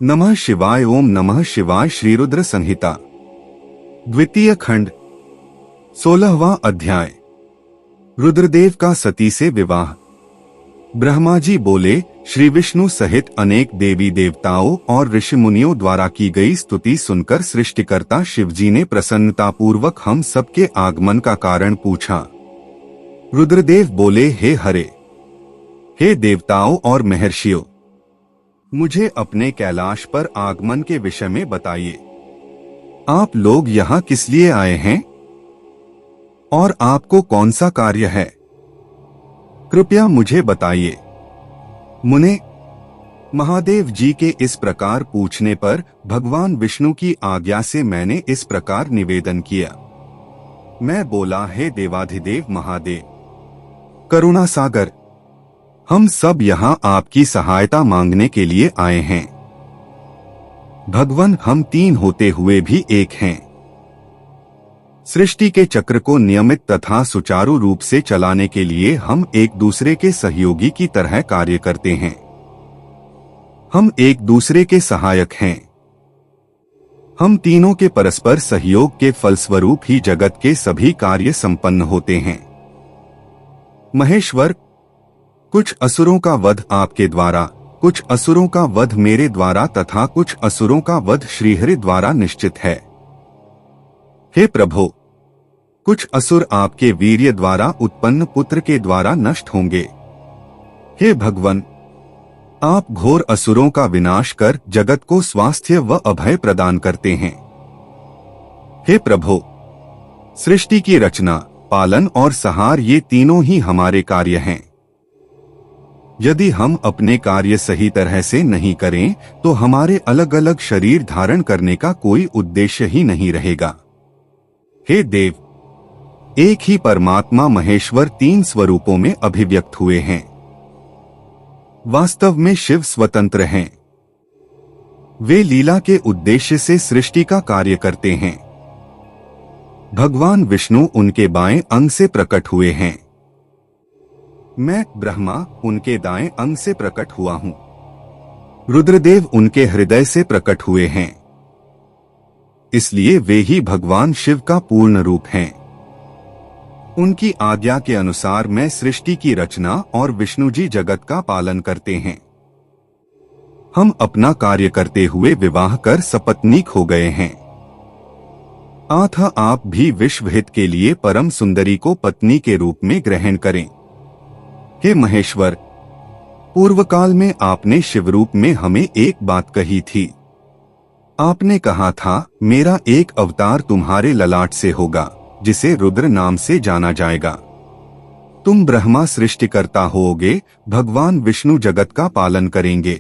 नमः शिवाय। ओम नमः शिवाय। श्री रुद्र संहिता द्वितीय खंड 16वां अध्याय। रुद्रदेव का सती से विवाह। ब्रह्मा जी बोले, श्री विष्णु सहित अनेक देवी देवताओं और ऋषि मुनियों द्वारा की गई स्तुति सुनकर सृष्टिकर्ता शिवजी ने प्रसन्नतापूर्वक हम सबके आगमन का कारण पूछा। रुद्रदेव बोले, हे हरे, हे देवताओं और महर्षियों, मुझे अपने कैलाश पर आगमन के विषय में बताइए। आप लोग यहाँ किस लिए आए हैं और आपको कौन सा कार्य है, कृपया मुझे बताइए। मुने, महादेव जी के इस प्रकार पूछने पर भगवान विष्णु की आज्ञा से मैंने इस प्रकार निवेदन किया। मैं बोला, हे देवाधिदेव महादेव, करुणा सागर, हम सब यहाँ आपकी सहायता मांगने के लिए आए हैं। भगवान, हम तीन होते हुए भी एक हैं। सृष्टि के चक्र को नियमित तथा सुचारू रूप से चलाने के लिए हम एक दूसरे के सहयोगी की तरह कार्य करते हैं। हम एक दूसरे के सहायक हैं। हम तीनों के परस्पर सहयोग के फलस्वरूप ही जगत के सभी कार्य संपन्न होते हैं। महेश्वर, कुछ असुरों का वध आपके द्वारा, कुछ असुरों का वध मेरे द्वारा तथा कुछ असुरों का वध श्रीहरि द्वारा निश्चित है। हे प्रभो, कुछ असुर आपके वीर्य द्वारा उत्पन्न पुत्र के द्वारा नष्ट होंगे। हे भगवान, आप घोर असुरों का विनाश कर जगत को स्वास्थ्य व अभय प्रदान करते हैं। हे प्रभो, सृष्टि की रचना, पालन और संहार ये तीनों ही हमारे कार्य हैं। यदि हम अपने कार्य सही तरह से नहीं करें तो हमारे अलग अलग शरीर धारण करने का कोई उद्देश्य ही नहीं रहेगा। हे देव, एक ही परमात्मा महेश्वर तीन स्वरूपों में अभिव्यक्त हुए हैं। वास्तव में शिव स्वतंत्र हैं। वे लीला के उद्देश्य से सृष्टि का कार्य करते हैं। भगवान विष्णु उनके बाएं अंग से प्रकट हुए हैं। मैं ब्रह्मा उनके दाएं अंग से प्रकट हुआ हूं। रुद्रदेव उनके हृदय से प्रकट हुए हैं। इसलिए वे ही भगवान शिव का पूर्ण रूप हैं। उनकी आज्ञा के अनुसार मैं सृष्टि की रचना और विष्णु जी जगत का पालन करते हैं। हम अपना कार्य करते हुए विवाह कर सपत्नीक हो गए हैं। अतः आप भी विश्व हित के लिए परम सुंदरी को पत्नी के रूप में ग्रहण करें। हे महेश्वर, पूर्व काल में आपने शिवरूप में हमें एक बात कही थी। आपने कहा था, मेरा एक अवतार तुम्हारे ललाट से होगा जिसे रुद्र नाम से जाना जाएगा। तुम ब्रह्मा सृष्टिकर्ता होोगे, भगवान विष्णु जगत का पालन करेंगे।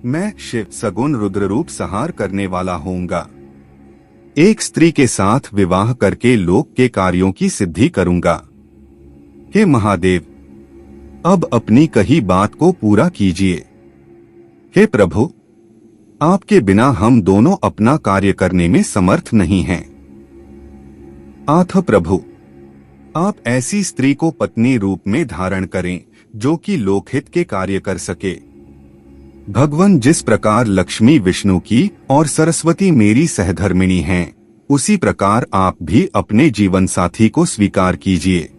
मैं शिव सगुण रुद्र रूप संहार करने वाला होऊंगा। एक स्त्री के साथ विवाह करके लोक के कार्यों की सिद्धि करूंगा। हे महादेव, अब अपनी कही बात को पूरा कीजिए। हे प्रभु, आपके बिना हम दोनों अपना कार्य करने में समर्थ नहीं हैं। अतः प्रभु, आप ऐसी स्त्री को पत्नी रूप में धारण करें जो कि लोकहित के कार्य कर सके। भगवान, जिस प्रकार लक्ष्मी विष्णु की और सरस्वती मेरी सहधर्मिणी हैं, उसी प्रकार आप भी अपने जीवन साथी को स्वीकार कीजिए।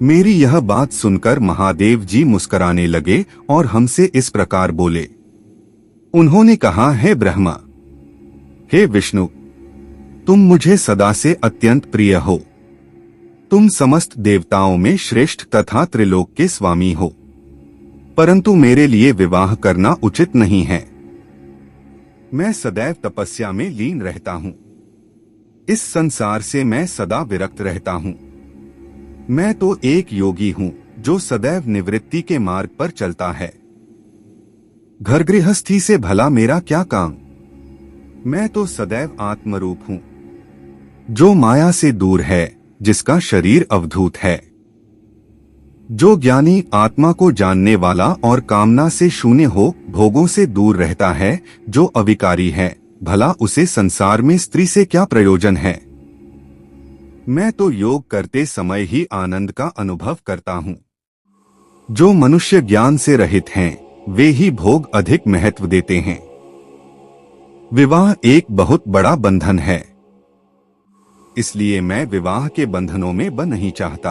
मेरी यह बात सुनकर महादेव जी मुस्कुराने लगे और हमसे इस प्रकार बोले। उन्होंने कहा, हे ब्रह्मा, हे विष्णु, तुम मुझे सदा से अत्यंत प्रिय हो। तुम समस्त देवताओं में श्रेष्ठ तथा त्रिलोक के स्वामी हो, परंतु मेरे लिए विवाह करना उचित नहीं है। मैं सदैव तपस्या में लीन रहता हूँ। इस संसार से मैं सदा विरक्त रहता हूँ। मैं तो एक योगी हूँ जो सदैव निवृत्ति के मार्ग पर चलता है। घर गृहस्थी से भला मेरा क्या काम। मैं तो सदैव आत्मरूप हूँ जो माया से दूर है, जिसका शरीर अवधूत है। जो ज्ञानी आत्मा को जानने वाला और कामना से शून्य हो भोगों से दूर रहता है, जो अविकारी है, भला उसे संसार में स्त्री से क्या प्रयोजन है। मैं तो योग करते समय ही आनंद का अनुभव करता हूँ। जो मनुष्य ज्ञान से रहित हैं, वे ही भोग अधिक महत्व देते हैं। विवाह एक बहुत बड़ा बंधन है, इसलिए मैं विवाह के बंधनों में बंध नहीं चाहता।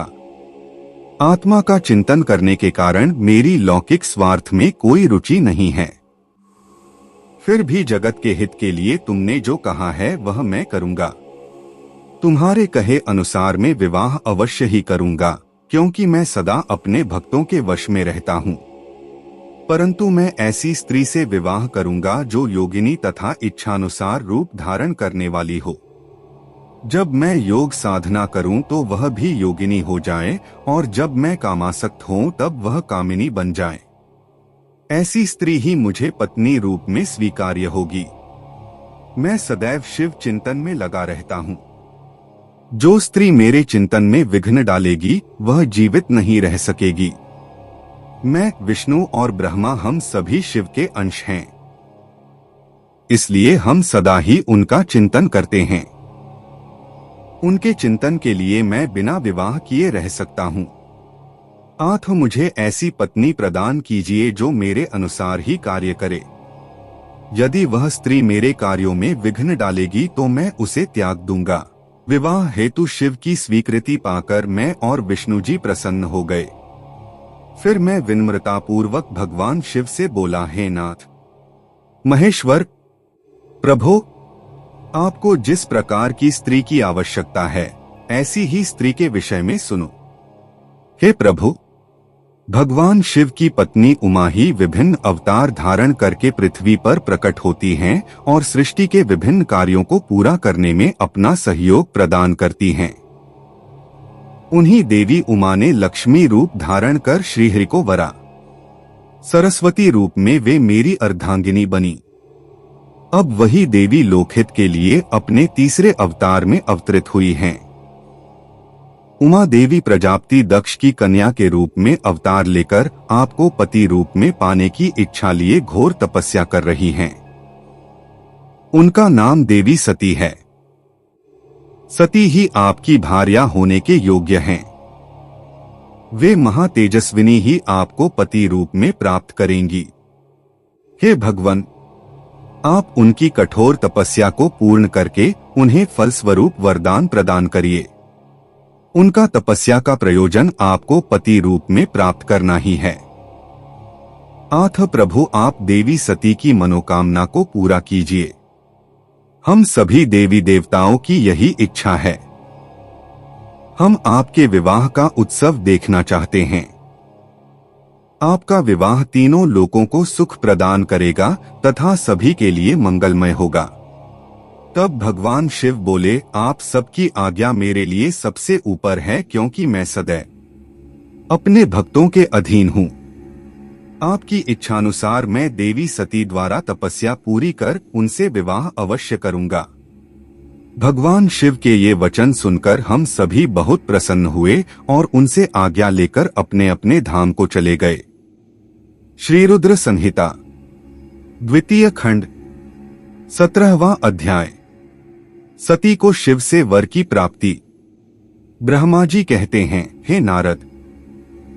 आत्मा का चिंतन करने के कारण मेरी लौकिक स्वार्थ में कोई रुचि नहीं है। फिर भी जगत के हित के लिए तुमने जो कहा है वह मैं करूंगा। तुम्हारे कहे अनुसार मैं विवाह अवश्य ही करूंगा, क्योंकि मैं सदा अपने भक्तों के वश में रहता हूँ। परंतु मैं ऐसी स्त्री से विवाह करूंगा जो योगिनी तथा इच्छानुसार रूप धारण करने वाली हो। जब मैं योग साधना करूं तो वह भी योगिनी हो जाए, और जब मैं कामासक्त हूं तब वह कामिनी बन जाए। ऐसी स्त्री ही मुझे पत्नी रूप में स्वीकार्य होगी। मैं सदैव शिव चिंतन में लगा रहता हूं। जो स्त्री मेरे चिंतन में विघ्न डालेगी वह जीवित नहीं रह सकेगी। मैं, विष्णु और ब्रह्मा हम सभी शिव के अंश हैं, इसलिए हम सदा ही उनका चिंतन करते हैं। उनके चिंतन के लिए मैं बिना विवाह किए रह सकता हूँ। आठ मुझे ऐसी पत्नी प्रदान कीजिए जो मेरे अनुसार ही कार्य करे। यदि वह स्त्री मेरे कार्यों में विघ्न डालेगी तो मैं उसे त्याग दूंगा। विवाह हेतु शिव की स्वीकृति पाकर मैं और विष्णु जी प्रसन्न हो गए। फिर मैं विनम्रतापूर्वक भगवान शिव से बोला, हे नाथ महेश्वर प्रभो, आपको जिस प्रकार की स्त्री की आवश्यकता है ऐसी ही स्त्री के विषय में सुनो। हे प्रभु, भगवान शिव की पत्नी उमा ही विभिन्न अवतार धारण करके पृथ्वी पर प्रकट होती हैं और सृष्टि के विभिन्न कार्यों को पूरा करने में अपना सहयोग प्रदान करती हैं। उन्हीं देवी उमा ने लक्ष्मी रूप धारण कर श्रीहरि को वरा। सरस्वती रूप में वे मेरी अर्धांगिनी बनी। अब वही देवी लोकहित के लिए अपने तीसरे अवतार में अवतरित हुई हैं। उमा देवी प्रजापति दक्ष की कन्या के रूप में अवतार लेकर आपको पति रूप में पाने की इच्छा लिए घोर तपस्या कर रही हैं। उनका नाम देवी सती है। सती ही आपकी भार्या होने के योग्य हैं। वे महातेजस्विनी ही आपको पति रूप में प्राप्त करेंगी। हे भगवान, आप उनकी कठोर तपस्या को पूर्ण करके उन्हें फलस्वरूप वरदान प्रदान करिए। उनका तपस्या का प्रयोजन आपको पति रूप में प्राप्त करना ही है। आठ प्रभु, आप देवी सती की मनोकामना को पूरा कीजिए। हम सभी देवी देवताओं की यही इच्छा है। हम आपके विवाह का उत्सव देखना चाहते हैं। आपका विवाह तीनों लोकों को सुख प्रदान करेगा तथा सभी के लिए मंगलमय होगा। तब भगवान शिव बोले, आप सबकी आज्ञा मेरे लिए सबसे ऊपर है, क्योंकि मैं सदैव अपने भक्तों के अधीन हूँ। आपकी इच्छानुसार मैं देवी सती द्वारा तपस्या पूरी कर उनसे विवाह अवश्य करूंगा। भगवान शिव के ये वचन सुनकर हम सभी बहुत प्रसन्न हुए और उनसे आज्ञा लेकर अपने अपने धाम को चले गए। श्री रुद्र संहिता द्वितीय खंड 17वां अध्याय। सती को शिव से वर की प्राप्ति। ब्रह्मा जी कहते हैं, हे नारद,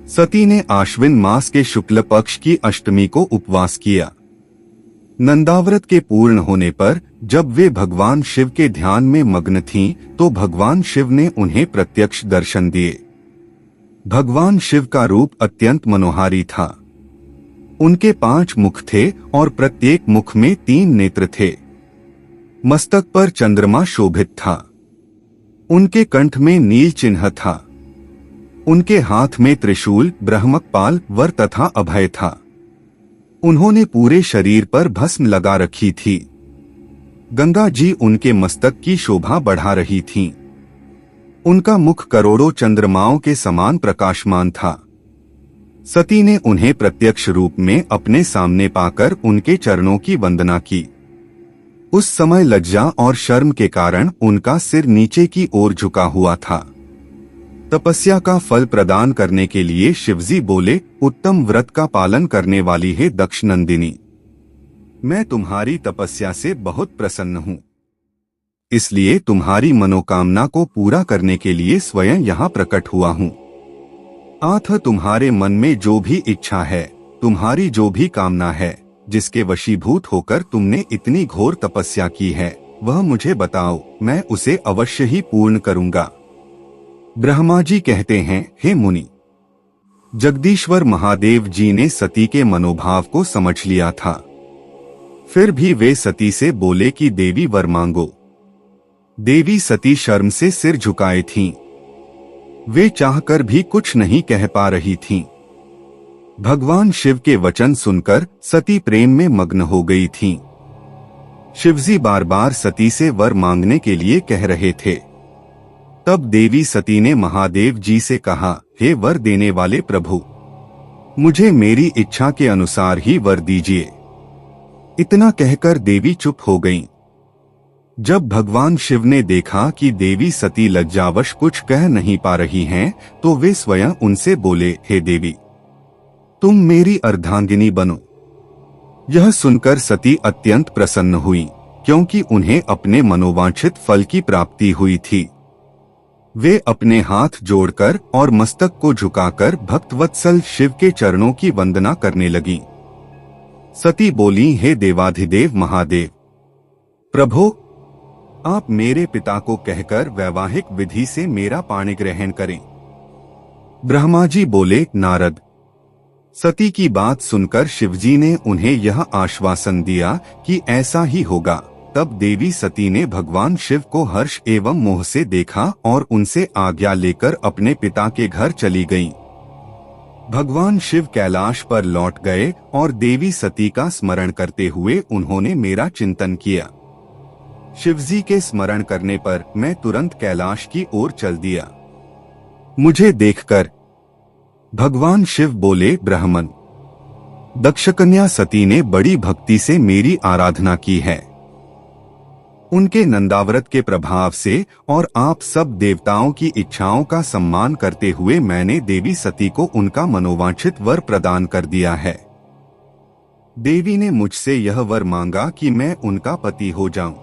सती ने आश्विन मास के शुक्ल पक्ष की अष्टमी को उपवास किया। नंदाव्रत के पूर्ण होने पर जब वे भगवान शिव के ध्यान में मग्न थीं, तो भगवान शिव ने उन्हें प्रत्यक्ष दर्शन दिए। भगवान शिव का रूप अत्यंत मनोहारी था। उनके 5 मुख थे और प्रत्येक मुख में 3 नेत्र थे। मस्तक पर चंद्रमा शोभित था। उनके कंठ में नील चिन्ह था। उनके हाथ में त्रिशूल, ब्रह्मकपाल, वर तथा अभय था। उन्होंने पूरे शरीर पर भस्म लगा रखी थी। गंगा जी उनके मस्तक की शोभा बढ़ा रही थीं। उनका मुख करोड़ों चंद्रमाओं के समान प्रकाशमान था। सती ने उन्हें प्रत्यक्ष रूप में अपने सामने पाकर उनके चरणों की वंदना की। उस समय लज्जा और शर्म के कारण उनका सिर नीचे की ओर झुका हुआ था। तपस्या का फल प्रदान करने के लिए शिवजी बोले, उत्तम व्रत का पालन करने वाली है दक्ष नंदिनी, मैं तुम्हारी तपस्या से बहुत प्रसन्न हूँ। इसलिए तुम्हारी मनोकामना को पूरा करने के लिए स्वयं यहाँ प्रकट हुआ हूँ। आथ तुम्हारे मन में जो भी इच्छा है, तुम्हारी जो भी कामना है, जिसके वशीभूत होकर तुमने इतनी घोर तपस्या की है, वह मुझे बताओ, मैं उसे अवश्य ही पूर्ण करूंगा। ब्रह्मा जी कहते हैं, हे मुनि, जगदीश्वर महादेव जी ने सती के मनोभाव को समझ लिया था। फिर भी वे सती से बोले कि देवी वर मांगो। देवी सती शर्म से सिर झुकाए थीं। वे चाहकर भी कुछ नहीं कह पा रही थीं। भगवान शिव के वचन सुनकर सती प्रेम में मग्न हो गई थीं। शिवजी बार बार सती से वर मांगने के लिए कह रहे थे। तब देवी सती ने महादेव जी से कहा, हे वर देने वाले प्रभु, मुझे मेरी इच्छा के अनुसार ही वर दीजिए। इतना कहकर देवी चुप हो गईं। जब भगवान शिव ने देखा कि देवी सती लज्जावश कुछ कह नहीं पा रही हैं, तो वे स्वयं उनसे बोले, हे देवी, तुम मेरी अर्धांगिनी बनो। यह सुनकर सती अत्यंत प्रसन्न हुई, क्योंकि उन्हें अपने मनोवांछित फल की प्राप्ति हुई थी। वे अपने हाथ जोड़कर और मस्तक को झुकाकर भक्तवत्सल शिव के चरणों की वंदना करने लगीं। सती बोली, हे देवाधिदेव महादेव, प्रभो, आप मेरे पिता को कहकर वैवाहिक विधि से मेरा पाणिग्रहण करें। ब्रह्मा जी बोले, नारद। सती की बात सुनकर शिवजी ने उन्हें यह आश्वासन दिया कि ऐसा ही होगा। तब देवी सती ने भगवान शिव को हर्ष एवं मोह से देखा और उनसे आज्ञा लेकर अपने पिता के घर चली गईं। भगवान शिव कैलाश पर लौट गए और देवी सती का स्मरण करते हुए उन्होंने मेरा चिंतन किया। शिवजी के स्मरण करने पर मैं तुरंत कैलाश की ओर चल दिया। मुझे देखकर भगवान शिव बोले, ब्राह्मण, दक्षकन्या सती ने बड़ी भक्ति से मेरी आराधना की है। उनके नंदाव्रत के प्रभाव से और आप सब देवताओं की इच्छाओं का सम्मान करते हुए मैंने देवी सती को उनका मनोवांछित वर प्रदान कर दिया है। देवी ने मुझसे यह वर मांगा कि मैं उनका पति हो जाऊं।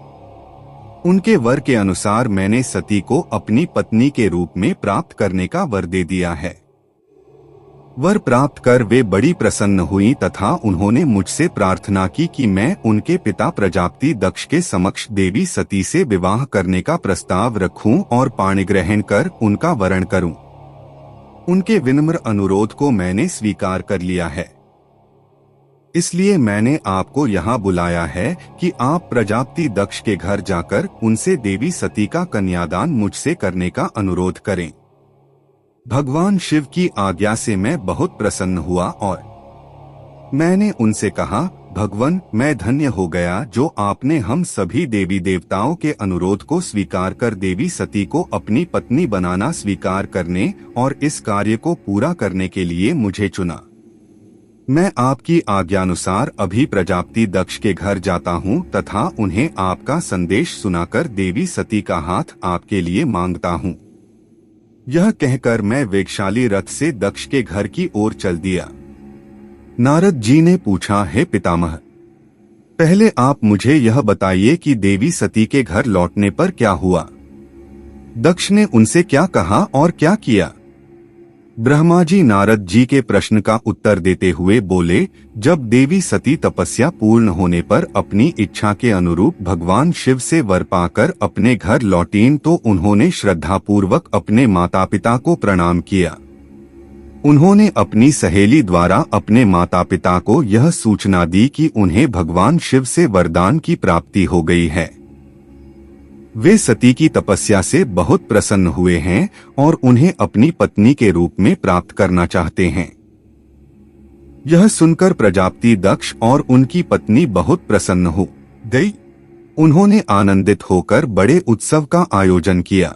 उनके वर के अनुसार मैंने सती को अपनी पत्नी के रूप में प्राप्त करने का वर दे दिया है। वर प्राप्त कर वे बड़ी प्रसन्न हुई तथा उन्होंने मुझसे प्रार्थना की कि मैं उनके पिता प्रजापति दक्ष के समक्ष देवी सती से विवाह करने का प्रस्ताव रखूं और पाणिग्रहण कर उनका वरण करूं। उनके विनम्र अनुरोध को मैंने स्वीकार कर लिया है। इसलिए मैंने आपको यहाँ बुलाया है कि आप प्रजापति दक्ष के घर जाकर उनसे देवी सती का कन्यादान मुझसे करने का अनुरोध करें। भगवान शिव की आज्ञा से मैं बहुत प्रसन्न हुआ और मैंने उनसे कहा, भगवान, मैं धन्य हो गया जो आपने हम सभी देवी देवताओं के अनुरोध को स्वीकार कर देवी सती को अपनी पत्नी बनाना स्वीकार करने और इस कार्य को पूरा करने के लिए मुझे चुना। मैं आपकी आज्ञानुसार अभी प्रजापति दक्ष के घर जाता हूँ तथा उन्हें आपका संदेश सुनाकर देवी सती का हाथ आपके लिए मांगता हूँ। यह कहकर मैं वेगशाली रथ से दक्ष के घर की ओर चल दिया। नारद जी ने पूछा, हे पितामह, पहले आप मुझे यह बताइए कि देवी सती के घर लौटने पर क्या हुआ? दक्ष ने उनसे क्या कहा और क्या किया? ब्रह्मा जी नारद जी के प्रश्न का उत्तर देते हुए बोले, जब देवी सती तपस्या पूर्ण होने पर अपनी इच्छा के अनुरूप भगवान शिव से वर पाकर अपने घर लौटीं तो उन्होंने श्रद्धापूर्वक अपने माता पिता को प्रणाम किया। उन्होंने अपनी सहेली द्वारा अपने माता पिता को यह सूचना दी कि उन्हें भगवान शिव से वरदान की प्राप्ति हो गई है। वे सती की तपस्या से बहुत प्रसन्न हुए हैं और उन्हें अपनी पत्नी के रूप में प्राप्त करना चाहते हैं। यह सुनकर प्रजापति दक्ष और उनकी पत्नी बहुत प्रसन्न हो गई। उन्होंने आनंदित होकर बड़े उत्सव का आयोजन किया।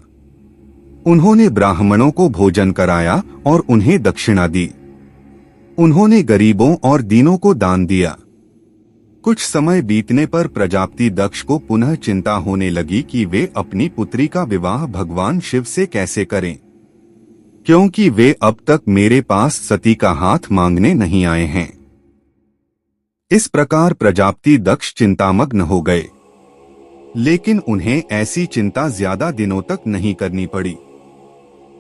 उन्होंने ब्राह्मणों को भोजन कराया और उन्हें दक्षिणा दी। उन्होंने गरीबों और दीनों को दान दिया। कुछ समय बीतने पर प्रजापति दक्ष को पुनः चिंता होने लगी कि वे अपनी पुत्री का विवाह भगवान शिव से कैसे करें, क्योंकि वे अब तक मेरे पास सती का हाथ मांगने नहीं आए हैं। इस प्रकार प्रजापति दक्ष चिंतामग्न हो गए, लेकिन उन्हें ऐसी चिंता ज्यादा दिनों तक नहीं करनी पड़ी।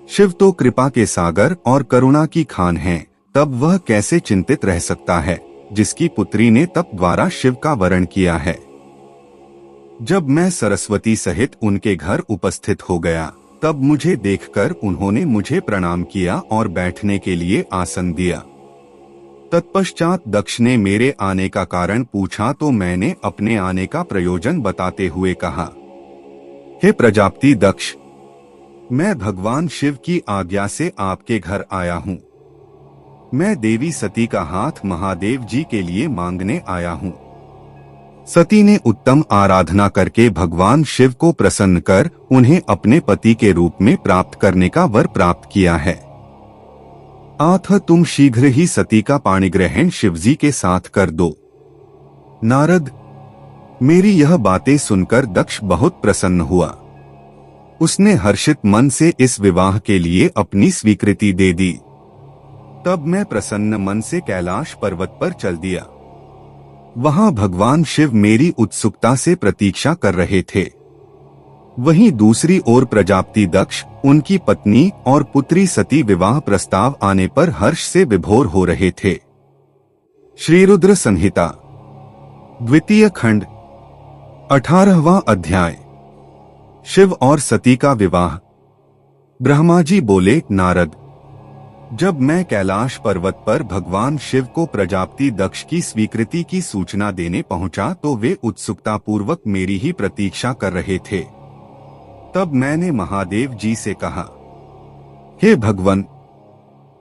शिव तो कृपा के सागर और करुणा की खान हैं, तब वह कैसे चिंतित रह सकता है। जिसकी पुत्री ने तप द्वारा शिव का वरण किया है। जब मैं सरस्वती सहित उनके घर उपस्थित हो गया, तब मुझे देखकर उन्होंने मुझे प्रणाम किया और बैठने के लिए आसन दिया। तत्पश्चात दक्ष ने मेरे आने का कारण पूछा तो मैंने अपने आने का प्रयोजन बताते हुए कहा, हे प्रजापति दक्ष, मैं भगवान शिव की आज्ञा से आपके घर आया हूँ। मैं देवी सती का हाथ महादेव जी के लिए मांगने आया हूँ। सती ने उत्तम आराधना करके भगवान शिव को प्रसन्न कर उन्हें अपने पति के रूप में प्राप्त करने का वर प्राप्त किया है। अथ तुम शीघ्र ही सती का पाणिग्रहण शिवजी के साथ कर दो। नारद, मेरी यह बातें सुनकर दक्ष बहुत प्रसन्न हुआ। उसने हर्षित मन से इस विवाह के लिए अपनी स्वीकृति दे दी। तब मैं प्रसन्न मन से कैलाश पर्वत पर चल दिया। वहां भगवान शिव मेरी उत्सुकता से प्रतीक्षा कर रहे थे। वहीं दूसरी ओर प्रजापति दक्ष, उनकी पत्नी और पुत्री सती विवाह प्रस्ताव आने पर हर्ष से विभोर हो रहे थे। श्री रुद्र संहिता द्वितीय खंड 18वां अध्याय। शिव और सती का विवाह। ब्रह्मा जी बोले, नारद, जब मैं कैलाश पर्वत पर भगवान शिव को प्रजापति दक्ष की स्वीकृति की सूचना देने पहुंचा तो वे उत्सुकता पूर्वक मेरी ही प्रतीक्षा कर रहे थे। तब मैंने महादेव जी से कहा, हे भगवान,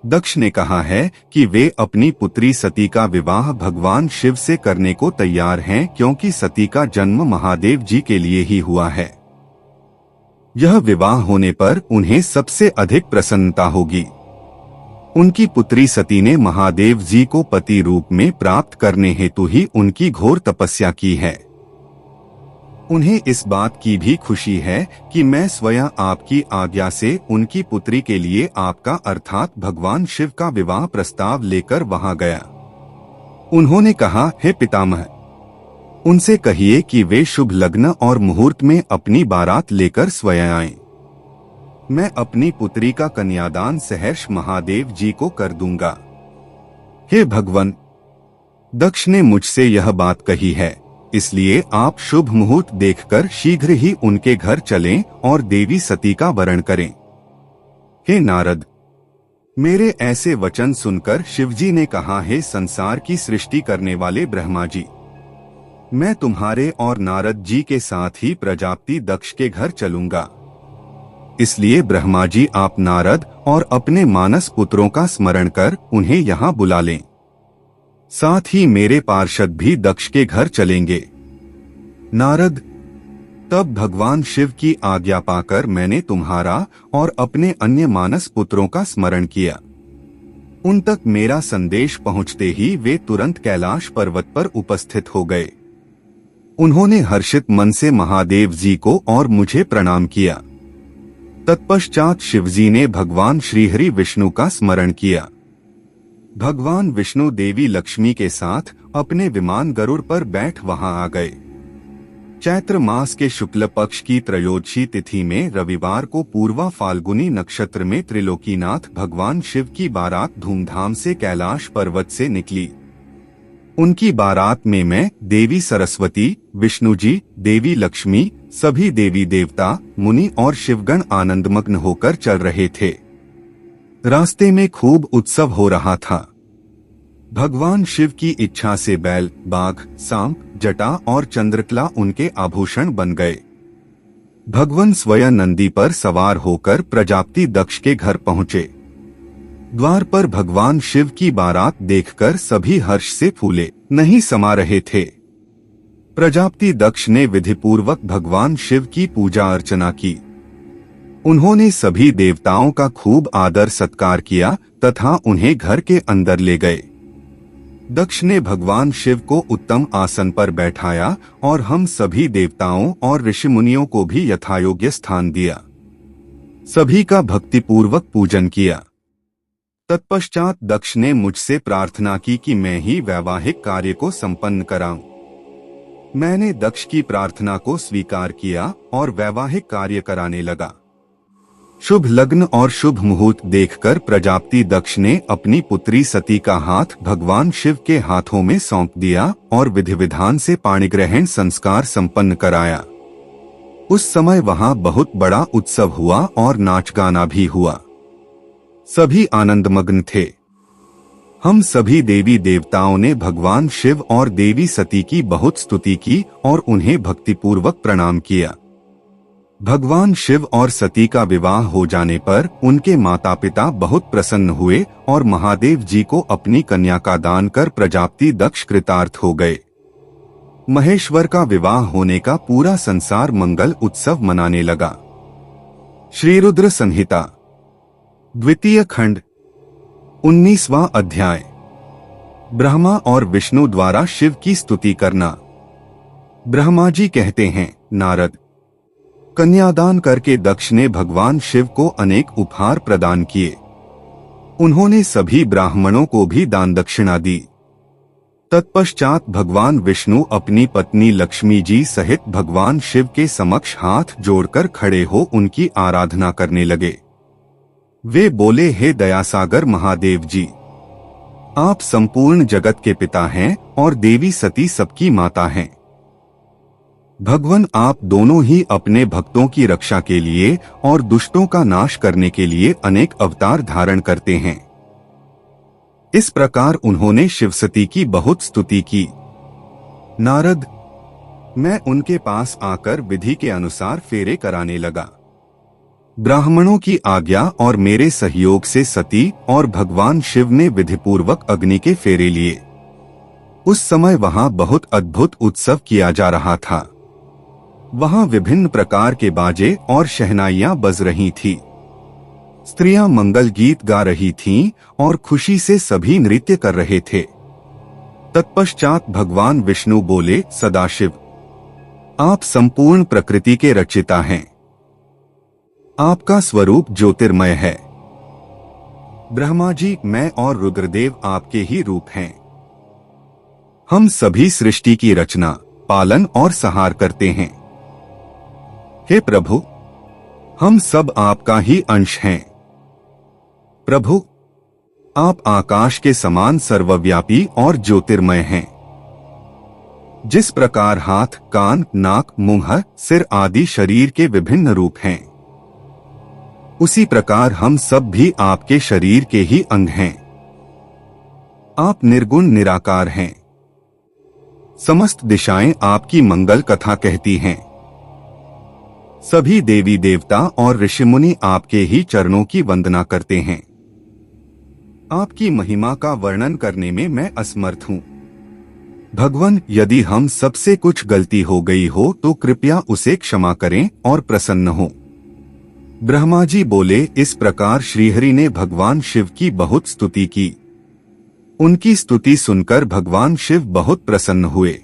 दक्ष ने कहा है कि वे अपनी पुत्री सती का विवाह भगवान शिव से करने को तैयार हैं, क्योंकि सती का जन्म महादेव जी के लिए ही हुआ है। यह विवाह होने पर उन्हें सबसे अधिक प्रसन्नता होगी। उनकी पुत्री सती ने महादेव जी को पति रूप में प्राप्त करने हेतु ही उनकी घोर तपस्या की है। उन्हें इस बात की भी खुशी है कि मैं स्वयं आपकी आज्ञा से उनकी पुत्री के लिए आपका अर्थात भगवान शिव का विवाह प्रस्ताव लेकर वहां गया। उन्होंने कहा, हे पितामह, उनसे कहिए कि वे शुभ लग्न और मुहूर्त में अपनी बारात लेकर स्वयं आएं। मैं अपनी पुत्री का कन्यादान सहर्ष महादेव जी को कर दूंगा। हे भगवान, दक्ष ने मुझसे यह बात कही है, इसलिए आप शुभ मुहूर्त देखकर शीघ्र ही उनके घर चलें और देवी सती का वरण करें। हे नारद, मेरे ऐसे वचन सुनकर शिवजी ने कहा, हे संसार की सृष्टि करने वाले ब्रह्मा जी, मैं तुम्हारे और नारद जी के साथ ही प्रजापति दक्ष के घर चलूंगा। इसलिए ब्रह्मा जी आप नारद और अपने मानस पुत्रों का स्मरण कर उन्हें यहाँ बुला लें। साथ ही मेरे पार्षद भी दक्ष के घर चलेंगे। नारद, तब भगवान शिव की आज्ञा पाकर मैंने तुम्हारा और अपने अन्य मानस पुत्रों का स्मरण किया। उन तक मेरा संदेश पहुंचते ही वे तुरंत कैलाश पर्वत पर उपस्थित हो गए। उन्होंने हर्षित मन से महादेव जी को और मुझे प्रणाम किया। तत्पश्चात शिवजी ने भगवान श्रीहरि विष्णु का स्मरण किया। भगवान विष्णु देवी लक्ष्मी के साथ अपने विमान गरुड़ पर बैठ वहां आ गए। चैत्र मास के शुक्ल पक्ष की त्रयोदशी तिथि में रविवार को पूर्वा फाल्गुनी नक्षत्र में त्रिलोकीनाथ भगवान शिव की बारात धूमधाम से कैलाश पर्वत से निकली। उनकी बारात में मैं, देवी सरस्वती, विष्णु जी, देवी लक्ष्मी, सभी देवी देवता, मुनि और शिवगण आनंदमग्न होकर चल रहे थे। रास्ते में खूब उत्सव हो रहा था। भगवान शिव की इच्छा से बैल, बाघ, सांप, जटा और चंद्रकला उनके आभूषण बन गए। भगवान स्वयं नंदी पर सवार होकर प्रजापति दक्ष के घर पहुंचे। द्वार पर भगवान शिव की बारात देखकर सभी हर्ष से फूले नहीं समा रहे थे। प्रजापति दक्ष ने विधिपूर्वक भगवान शिव की पूजा अर्चना की। उन्होंने सभी देवताओं का खूब आदर सत्कार किया तथा उन्हें घर के अंदर ले गए। दक्ष ने भगवान शिव को उत्तम आसन पर बैठाया और हम सभी देवताओं और ऋषि मुनियों को भी यथायोग्य स्थान दिया। सभी का भक्तिपूर्वक पूजन किया। तत्पश्चात दक्ष ने मुझसे प्रार्थना की कि मैं ही वैवाहिक कार्य को संपन्न कराऊं। मैंने दक्ष की प्रार्थना को स्वीकार किया और वैवाहिक कार्य कराने लगा। शुभ लग्न और शुभ मुहूर्त देखकर प्रजापति दक्ष ने अपनी पुत्री सती का हाथ भगवान शिव के हाथों में सौंप दिया और विधि विधान से पाणिग्रहण संस्कार संपन्न कराया। उस समय वहां बहुत बड़ा उत्सव हुआ और नाच गाना भी हुआ। सभी आनंदमग्न थे। हम सभी देवी देवताओं ने भगवान शिव और देवी सती की बहुत स्तुति की और उन्हें भक्तिपूर्वक प्रणाम किया। भगवान शिव और सती का विवाह हो जाने पर उनके माता पिता बहुत प्रसन्न हुए और महादेव जी को अपनी कन्या का दान कर प्रजापति दक्ष कृतार्थ हो गए। महेश्वर का विवाह होने का पूरा संसार मंगल उत्सव मनाने लगा। श्री रुद्र संहिता द्वितीय खंड 19वां अध्याय। ब्रह्मा और विष्णु द्वारा शिव की स्तुति करना। ब्रह्मा जी कहते हैं, नारद, कन्यादान करके दक्ष ने भगवान शिव को अनेक उपहार प्रदान किए। उन्होंने सभी ब्राह्मणों को भी दान दक्षिणा दी। तत्पश्चात भगवान विष्णु अपनी पत्नी लक्ष्मी जी सहित भगवान शिव के समक्ष हाथ जोड़कर खड़े हो उनकी आराधना करने लगे। वे बोले, हे दयासागर महादेव जी, आप संपूर्ण जगत के पिता हैं और देवी सती सबकी माता हैं। भगवान, आप दोनों ही अपने भक्तों की रक्षा के लिए और दुष्टों का नाश करने के लिए अनेक अवतार धारण करते हैं। इस प्रकार उन्होंने शिवसती की बहुत स्तुति की। नारद, मैं उनके पास आकर विधि के अनुसार फेरे कराने लगा। ब्राह्मणों की आज्ञा और मेरे सहयोग से सती और भगवान शिव ने विधिपूर्वक अग्नि के फेरे लिए। उस समय वहां बहुत अद्भुत उत्सव किया जा रहा था। वहां विभिन्न प्रकार के बाजे और शहनाइयां बज रही थी। स्त्रियां मंगल गीत गा रही थीं और खुशी से सभी नृत्य कर रहे थे। तत्पश्चात भगवान विष्णु बोले, सदाशिव, आप संपूर्ण प्रकृति के रचिता हैं। आपका स्वरूप ज्योतिर्मय है। ब्रह्मा जी, मैं और रुद्रदेव आपके ही रूप हैं। हम सभी सृष्टि की रचना, पालन और सहार करते हैं। हे प्रभु, हम सब आपका ही अंश हैं। प्रभु, आप आकाश के समान सर्वव्यापी और ज्योतिर्मय हैं। जिस प्रकार हाथ, कान, नाक, मुंह, सिर आदि शरीर के विभिन्न रूप हैं, उसी प्रकार हम सब भी आपके शरीर के ही अंग हैं। आप निर्गुण निराकार हैं। समस्त दिशाएं आपकी मंगल कथा कहती हैं। सभी देवी देवता और ऋषि मुनि आपके ही चरणों की वंदना करते हैं। आपकी महिमा का वर्णन करने में मैं असमर्थ हूँ। भगवान, यदि हम सबसे कुछ गलती हो गई हो तो कृपया उसे क्षमा करें और प्रसन्न हो। ब्रह्मा जी बोले, इस प्रकार श्रीहरि ने भगवान शिव की बहुत स्तुति की। उनकी स्तुति सुनकर भगवान शिव बहुत प्रसन्न हुए।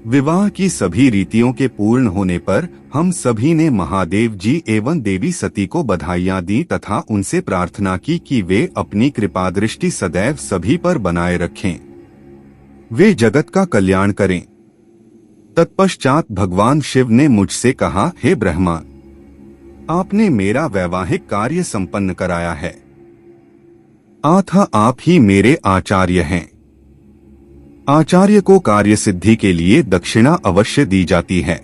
विवाह की सभी रीतियों के पूर्ण होने पर हम सभी ने महादेव जी एवं देवी सती को बधाइयां दी तथा उनसे प्रार्थना की कि वे अपनी कृपा दृष्टि सदैव सभी पर बनाए रखें, वे जगत का कल्याण करें। तत्पश्चात भगवान शिव ने मुझसे कहा, हे ब्रह्मा, आपने मेरा वैवाहिक कार्य संपन्न कराया है, अतः आप ही मेरे आचार्य हैं। आचार्य को कार्य सिद्धि के लिए दक्षिणा अवश्य दी जाती है।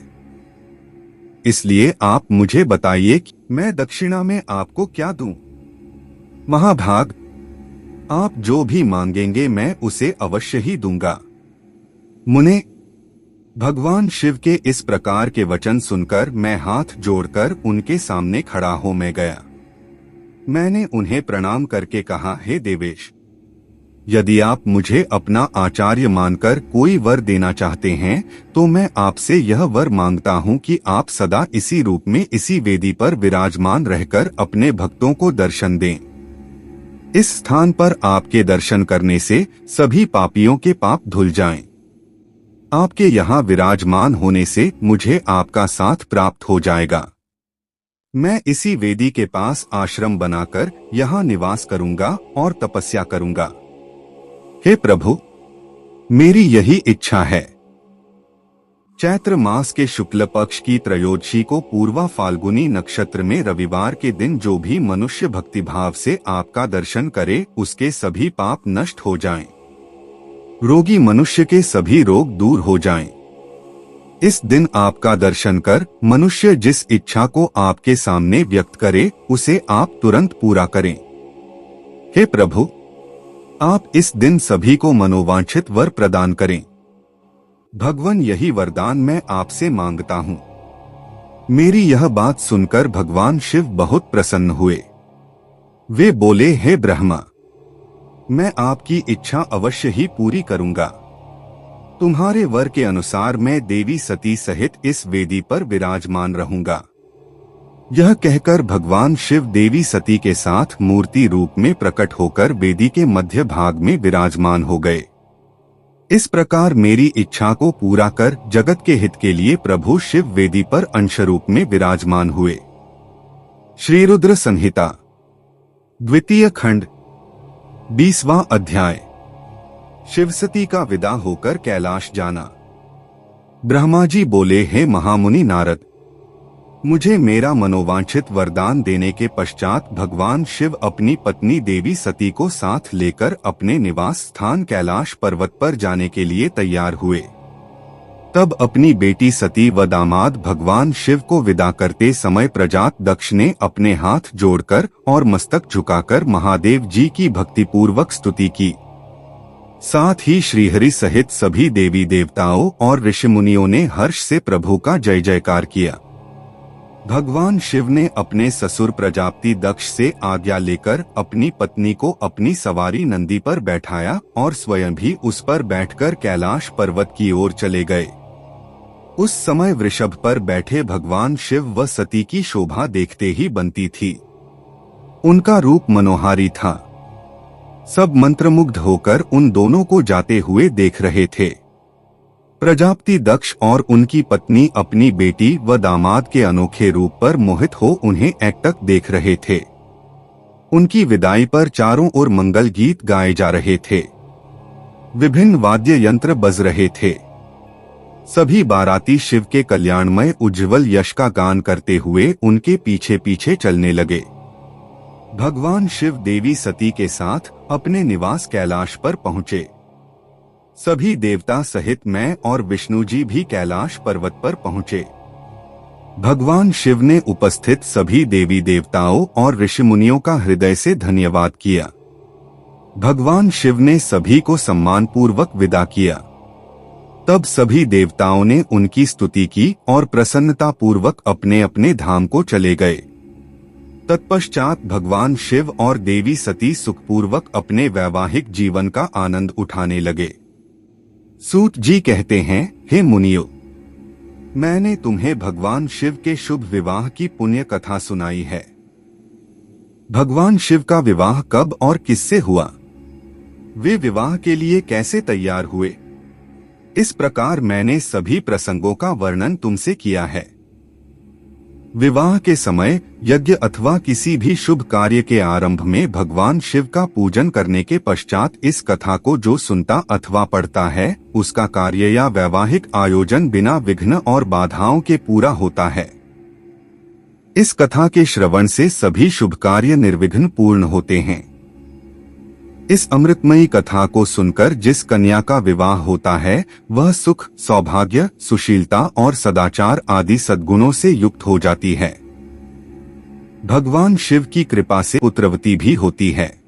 इसलिए आप मुझे बताइए कि मैं दक्षिणा में आपको क्या दूं? महाभाग, आप जो भी मांगेंगे मैं उसे अवश्य ही दूंगा। मुने, भगवान शिव के इस प्रकार के वचन सुनकर मैं हाथ जोड़कर उनके सामने खड़ा हो मैं गया। मैंने उन्हें प्रणाम करके कहा, हे देवेश, यदि आप मुझे अपना आचार्य मानकर कोई वर देना चाहते हैं तो मैं आपसे यह वर मांगता हूं कि आप सदा इसी रूप में इसी वेदी पर विराजमान रहकर अपने भक्तों को दर्शन दें। इस स्थान पर आपके दर्शन करने से सभी पापियों के पाप धुल जाएं। आपके यहाँ विराजमान होने से मुझे आपका साथ प्राप्त हो जाएगा। मैं इसी वेदी के पास आश्रम बनाकर यहाँ निवास करूंगा और तपस्या करूंगा। हे प्रभु, मेरी यही इच्छा है। चैत्र मास के शुक्ल पक्ष की त्रयोदशी को पूर्वा फाल्गुनी नक्षत्र में रविवार के दिन जो भी मनुष्य भक्तिभाव से आपका दर्शन करे उसके सभी पाप नष्ट हो जाएं। रोगी मनुष्य के सभी रोग दूर हो जाएं। इस दिन आपका दर्शन कर मनुष्य जिस इच्छा को आपके सामने व्यक्त करे उसे आप तुरंत पूरा करें। हे प्रभु, आप इस दिन सभी को मनोवांछित वर प्रदान करें। भगवान, यही वरदान मैं आपसे मांगता हूँ। मेरी यह बात सुनकर भगवान शिव बहुत प्रसन्न हुए। वे बोले, हे ब्रह्मा, मैं आपकी इच्छा अवश्य ही पूरी करूंगा। तुम्हारे वर के अनुसार मैं देवी सती सहित इस वेदी पर विराजमान रहूंगा। यह कहकर भगवान शिव देवी सती के साथ मूर्ति रूप में प्रकट होकर वेदी के मध्य भाग में विराजमान हो गए। इस प्रकार मेरी इच्छा को पूरा कर जगत के हित के लिए प्रभु शिव वेदी पर अंश रूप में विराजमान हुए। श्री रुद्र संहिता, द्वितीय खंड, 20वां अध्याय। शिवसती का विदा होकर कैलाश जाना। ब्रह्मा जी बोले, हे महामुनि नारद, मुझे मेरा मनोवांछित वरदान देने के पश्चात भगवान शिव अपनी पत्नी देवी सती को साथ लेकर अपने निवास स्थान कैलाश पर्वत पर जाने के लिए तैयार हुए। तब अपनी बेटी सती व दामाद भगवान शिव को विदा करते समय प्रजात दक्ष ने अपने हाथ जोड़कर और मस्तक झुकाकर महादेव जी की भक्तिपूर्वक स्तुति की। साथ ही श्रीहरि सहित सभी देवी देवताओं और ऋषि मुनियों ने हर्ष से प्रभु का जय जयकार किया। भगवान शिव ने अपने ससुर प्रजापति दक्ष से आज्ञा लेकर अपनी पत्नी को अपनी सवारी नंदी पर बैठाया और स्वयं भी उस पर बैठकर कैलाश पर्वत की ओर चले गए। उस समय वृषभ पर बैठे भगवान शिव व सती की शोभा देखते ही बनती थी। उनका रूप मनोहारी था। सब मंत्रमुग्ध होकर उन दोनों को जाते हुए देख रहे थे। प्रजापति दक्ष और उनकी पत्नी अपनी बेटी व दामाद के अनोखे रूप पर मोहित हो उन्हें एकटक देख रहे थे। उनकी विदाई पर चारों ओर मंगल गीत गाए जा रहे थे। विभिन्न वाद्य यंत्र बज रहे थे। सभी बाराती शिव के कल्याणमय उज्ज्वल यश का गान करते हुए उनके पीछे पीछे चलने लगे। भगवान शिव देवी सती के साथ अपने निवास कैलाश पर पहुँचे। सभी देवता सहित मैं और विष्णु जी भी कैलाश पर्वत पर पहुँचे। भगवान शिव ने उपस्थित सभी देवी देवताओं और ऋषि मुनियों का हृदय से धन्यवाद किया। भगवान शिव ने सभी को सम्मान पूर्वक विदा किया। तब सभी देवताओं ने उनकी स्तुति की और प्रसन्नता पूर्वक अपने अपने धाम को चले गए। तत्पश्चात भगवान शिव और देवी सती सुखपूर्वक अपने वैवाहिक जीवन का आनंद उठाने लगे। सूत जी कहते हैं, हे मुनियों, मैंने तुम्हें भगवान शिव के शुभ विवाह की पुण्य कथा सुनाई है। भगवान शिव का विवाह कब और किससे हुआ? वे विवाह के लिए कैसे तैयार हुए? इस प्रकार मैंने सभी प्रसंगों का वर्णन तुमसे किया है। विवाह के समय यज्ञ अथवा किसी भी शुभ कार्य के आरंभ में भगवान शिव का पूजन करने के पश्चात इस कथा को जो सुनता अथवा पढ़ता है उसका कार्य या वैवाहिक आयोजन बिना विघ्न और बाधाओं के पूरा होता है। इस कथा के श्रवण से सभी शुभ कार्य निर्विघ्न पूर्ण होते हैं। इस अमृतमयी कथा को सुनकर जिस कन्या का विवाह होता है वह सुख, सौभाग्य, सुशीलता और सदाचार आदि सद्गुणों से युक्त हो जाती है। भगवान शिव की कृपा से पुत्रवती भी होती है।